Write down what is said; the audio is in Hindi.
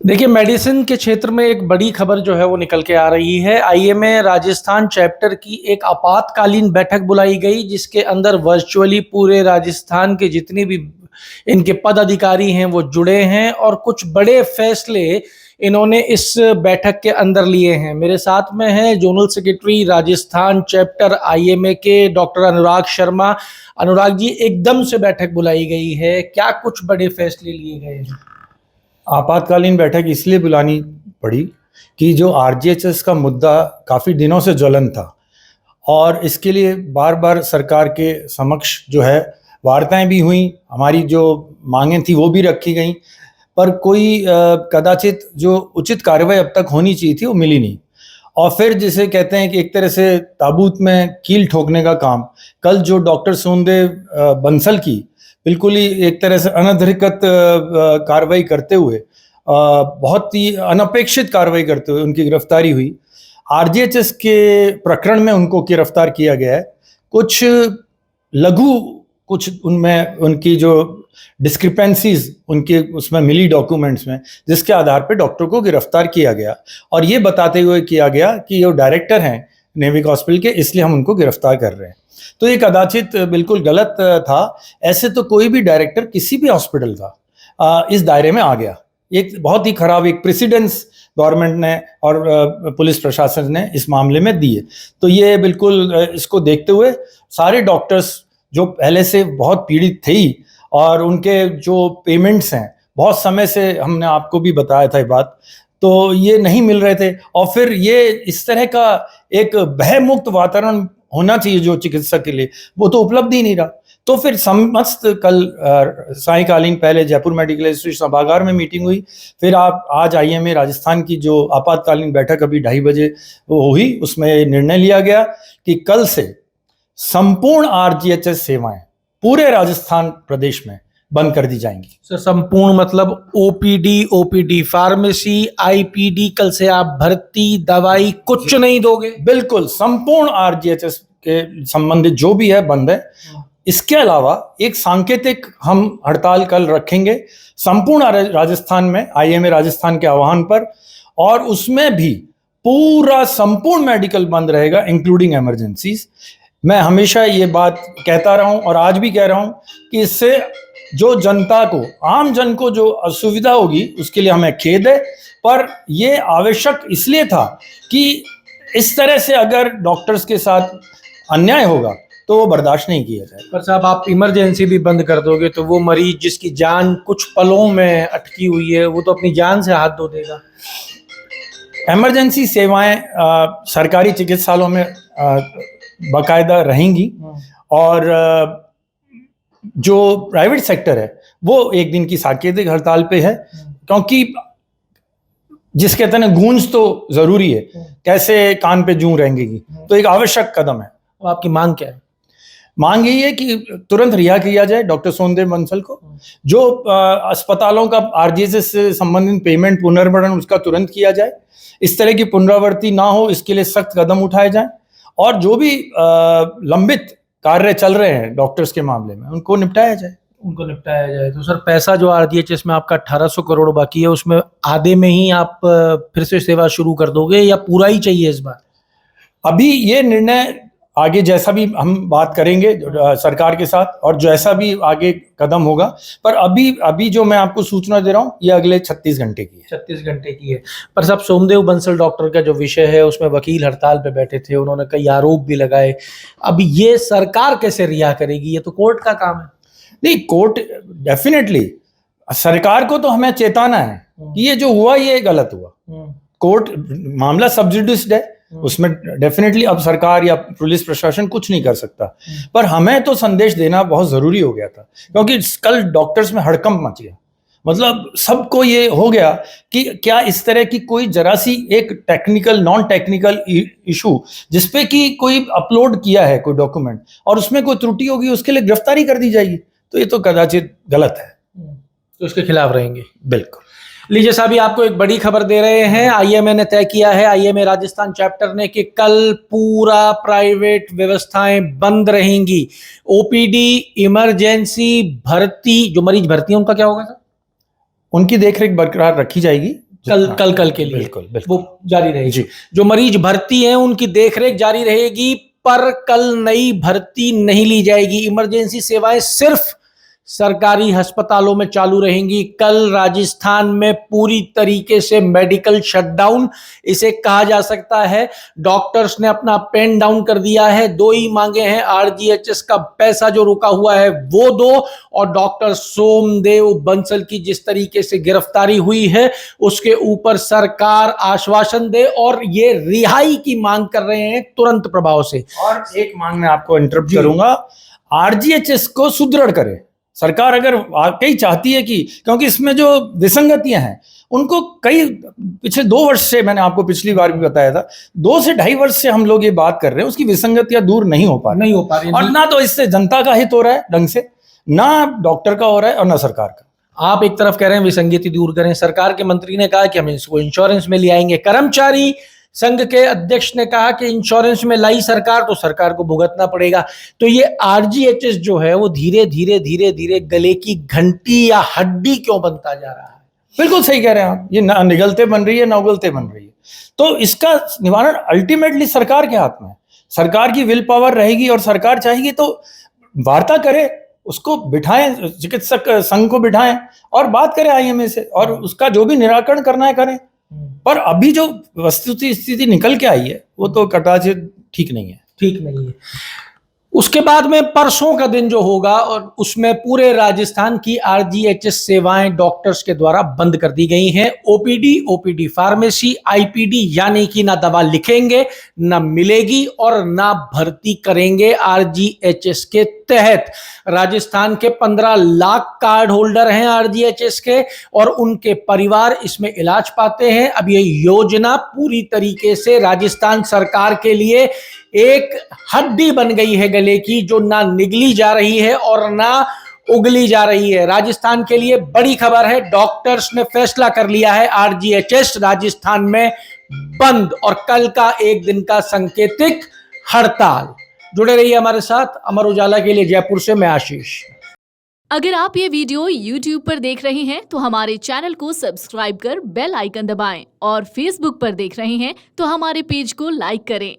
देखिए, मेडिसिन के क्षेत्र में एक बड़ी खबर जो है वो निकल के आ रही है। आईएमए राजस्थान चैप्टर की एक आपातकालीन बैठक बुलाई गई, जिसके अंदर वर्चुअली पूरे राजस्थान के जितने भी इनके पदाधिकारी हैं वो जुड़े हैं और कुछ बड़े फैसले इन्होंने इस बैठक के अंदर लिए हैं। मेरे साथ में है zonal secretary Rajasthan chapter IMA के डॉक्टर अनुराग शर्मा। अनुराग जी, एकदम से बैठक बुलाई गई है, क्या कुछ बड़े फैसले लिए गए हैं? आपातकालीन बैठक इसलिए बुलानी पड़ी कि जो आरजीएचएस का मुद्दा काफ़ी दिनों से ज्वलन था और इसके लिए बार बार सरकार के समक्ष जो है वार्ताएं भी हुई, हमारी जो मांगें थी वो भी रखी गई, पर कोई कदाचित जो उचित कार्रवाई अब तक होनी चाहिए थी वो मिली नहीं। और फिर जिसे कहते हैं कि एक तरह से ताबूत में कील ठोकने का काम, कल जो डॉक्टर सोमदेव बंसल की बिल्कुल ही एक तरह से अनधिकृत कार्रवाई करते हुए, बहुत ही अनपेक्षित कार्रवाई करते हुए उनकी गिरफ्तारी हुई। आरजीएचएस के प्रकरण में उनको गिरफ्तार किया गया है। कुछ कुछ उनमें उनकी जो डिस्क्रिपेंसीज उनके उसमें मिली डॉक्यूमेंट्स में, जिसके आधार पर डॉक्टर को गिरफ्तार किया गया और ये बताते हुए किया गया कि ये डायरेक्टर हैं नेविक हॉस्पिटल के, इसलिए हम उनको गिरफ्तार कर रहे हैं। तो ये कदाचित बिल्कुल गलत था। ऐसे तो कोई भी डायरेक्टर किसी भी हॉस्पिटल का इस दायरे में आ गया। एक बहुत ही खराब एक प्रेसिडेंस गवर्नमेंट ने और पुलिस प्रशासन ने इस मामले में दिए। तो ये बिल्कुल इसको देखते हुए सारे डॉक्टर्स जो पहले से बहुत पीड़ित थे और उनके जो पेमेंट्स हैं बहुत समय से, हमने आपको भी बताया था ये बात, तो ये नहीं मिल रहे थे। और फिर ये इस तरह का एक भयमुक्त वातावरण होना चाहिए जो चिकित्सक के लिए, वो तो उपलब्ध ही नहीं रहा। तो फिर समस्त कल सायंकालीन पहले जयपुर मेडिकल एसोसिएशन सभागार में मीटिंग हुई, फिर आप आज आईएमए राजस्थान की जो आपातकालीन बैठक अभी 2:30 बजे वो हुई, उसमें निर्णय लिया गया कि कल से संपूर्ण आरजीएचएस सेवाएं पूरे राजस्थान प्रदेश में बंद कर दी जाएंगी। सर, संपूर्ण मतलब ओपीडी, फार्मेसी, आईपीडी, कल से आप भर्ती, दवाई कुछ नहीं दोगे? बिल्कुल, संपूर्ण आरजीएचएस के संबंधित जो भी है बंद है। इसके अलावा एक सांकेतिक हम हड़ताल कल रखेंगे संपूर्ण राजस्थान में, आईएमए राजस्थान के आह्वान पर, और उसमें भी पूरा संपूर्ण मेडिकल बंद रहेगा इंक्लूडिंग इमरजेंसीज। मैं हमेशा ये बात कहता रहा हूं और आज भी कह रहा हूं कि इससे जो जनता को, आम जन को जो असुविधा होगी उसके लिए हमें खेद है, पर यह आवश्यक इसलिए था कि इस तरह से अगर डॉक्टर्स के साथ अन्याय होगा तो वो बर्दाश्त नहीं किया जाए। पर साहब, आप इमरजेंसी भी बंद कर दोगे तो वो मरीज जिसकी जान कुछ पलों में अटकी हुई है वो तो अपनी जान से हाथ धो देगा। इमरजेंसी सेवाएं सरकारी चिकित्सालयों में बाकायदा रहेंगी और जो प्राइवेट सेक्टर है वो एक दिन की सांकेतिक हड़ताल पे है, क्योंकि जिसके तहत गूंज तो जरूरी है, कैसे कान पे जूं रहेंगी, तो एक आवश्यक कदम है। तो आपकी मांग क्या है? मांग यही है कि तुरंत रिहा किया जाए डॉक्टर सोमदेव बंसल को। जो अस्पतालों का आरजीएचएस से संबंधित पेमेंट पुनर्भरण उसका तुरंत किया जाए, इस तरह की पुनरावृत्ति ना हो इसके लिए सख्त कदम उठाए जाए, और जो भी लंबित कार्य चल रहे हैं डॉक्टर्स के मामले में उनको निपटाया जाए। तो सर, पैसा जो आरजीएचएस में आपका 1800 करोड़ बाकी है, उसमें आधे में ही आप फिर से सेवा शुरू कर दोगे या पूरा ही चाहिए इस बार? अभी ये निर्णय आगे जैसा भी हम बात करेंगे सरकार के साथ और जैसा भी आगे कदम होगा, पर अभी जो मैं आपको सूचना दे रहा हूँ ये अगले 36 घंटे की है। 36 घंटे की है। पर साहब, सोमदेव बंसल डॉक्टर का जो विषय है उसमें वकील हड़ताल पे बैठे थे, उन्होंने कई आरोप भी लगाए। अब ये सरकार कैसे रिहा करेगी? ये तो कोर्ट का काम है। नहीं, कोर्ट डेफिनेटली, सरकार को तो हमें चेताना है कि ये जो हुआ ये गलत हुआ। कोर्ट मामला सब जुडिस्ड है, उसमें डेफिनेटली अब सरकार या पुलिस प्रशासन कुछ नहीं कर सकता, पर हमें तो संदेश देना बहुत जरूरी हो गया था, क्योंकि कल डॉक्टर्स में हड़कंप मच गया। मतलब सबको ये हो गया कि क्या इस तरह की कोई जरा सी एक टेक्निकल नॉन टेक्निकल इशू जिसपे कि कोई अपलोड किया है कोई डॉक्यूमेंट और उसमें कोई त्रुटि होगी उसके लिए गिरफ्तारी कर दी जाएगी, तो ये तो कदाचित गलत है। तो उसके खिलाफ रहेंगे। बिल्कुल। लीजिए साहब, आपको एक बड़ी खबर दे रहे हैं। आईएमए ने तय किया है, आईएमए राजस्थान चैप्टर ने, कि कल पूरा प्राइवेट व्यवस्थाएं बंद रहेंगी। ओपीडी, इमरजेंसी, भर्ती, जो मरीज भर्ती है उनका क्या होगा सर? उनकी देखरेख बरकरार रखी जाएगी। कल के लिए बिल्कुल बिल्कुल वो जारी रहेगी। जी। जो मरीज भर्ती हैं उनकी देखरेख जारी रहेगी, पर कल नई भर्ती नहीं ली जाएगी। इमरजेंसी सेवाएं सिर्फ सरकारी अस्पतालों में चालू रहेंगी। कल राजस्थान में पूरी तरीके से मेडिकल शटडाउन इसे कहा जा सकता है। डॉक्टर्स ने अपना पेन डाउन कर दिया है। दो ही मांगे हैं, आरजीएचएस का पैसा जो रुका हुआ है वो दो, और डॉक्टर सोमदेव बंसल की जिस तरीके से गिरफ्तारी हुई है उसके ऊपर सरकार आश्वासन दे, और ये रिहाई की मांग कर रहे हैं तुरंत प्रभाव से। और एक मांग मैं आपको इंटरप्ट जी। करूंगा, आरजीएचएस को सुदृढ़ करे सरकार, अगर वाकई चाहती है कि, क्योंकि इसमें जो विसंगतियां हैं उनको कई पिछले 2 वर्ष से, मैंने आपको पिछली बार भी बताया था, 2 से ढाई वर्ष से हम लोग ये बात कर रहे हैं, उसकी विसंगतियां दूर नहीं हो पा रही, और ना तो इससे जनता का हित हो रहा है ढंग से, ना डॉक्टर का हो रहा है और ना सरकार का। आप एक तरफ कह रहे हैं विसंगति दूर करें, सरकार के मंत्री ने कहा कि हम इसको इंश्योरेंस में ले आएंगे। कर्मचारी संघ के अध्यक्ष ने कहा कि इंश्योरेंस में लाई सरकार तो सरकार को भुगतना पड़ेगा। तो ये आरजीएचएस जो है वो धीरे धीरे गले की घंटी या हड्डी क्यों बनता जा रहा है? बिल्कुल सही कह रहे हैं आप, ये ना निगलते बन रही है ना उगलते बन रही है। तो इसका निवारण अल्टीमेटली सरकार के हाथ में है। सरकार की विल पावर रहेगी और सरकार चाहेगी तो वार्ता करे, उसको बिठाएं, चिकित्सक संघ को बिठाएं और बात करें आईएमए से, और उसका जो भी निराकरण करना है करें। पर अभी जो वस्तुस्थिति स्थिति निकल के आई है वो तो कदाचित ठीक नहीं है। उसके बाद में परसों का दिन जो होगा और उसमें पूरे राजस्थान की आरजीएचएस सेवाएं डॉक्टर्स के द्वारा बंद कर दी गई हैं। ओपीडी फार्मेसी, आईपीडी यानी कि ना दवा लिखेंगे, ना मिलेगी और ना भर्ती करेंगे आरजीएचएस के तहत। राजस्थान के 15 लाख कार्ड होल्डर हैं आरजीएचएस के, और उनके परिवार इसमें इलाज पाते हैं। अब ये योजना पूरी तरीके से राजस्थान सरकार के लिए एक हड्डी बन गई है गले की, जो ना निगली जा रही है और ना उगली जा रही है। राजस्थान के लिए बड़ी खबर है, डॉक्टर्स ने फैसला कर लिया है आरजीएचएस राजस्थान में बंद, और कल का एक दिन का सांकेतिक हड़ताल। जुड़े रहिए हमारे साथ। अमर उजाला के लिए जयपुर से मैं आशीष। अगर आप ये वीडियो YouTube पर देख रहे हैं तो हमारे चैनल को सब्सक्राइब कर बेल आइकन दबाएं, और Facebook पर देख रहे हैं तो हमारे पेज को लाइक करें।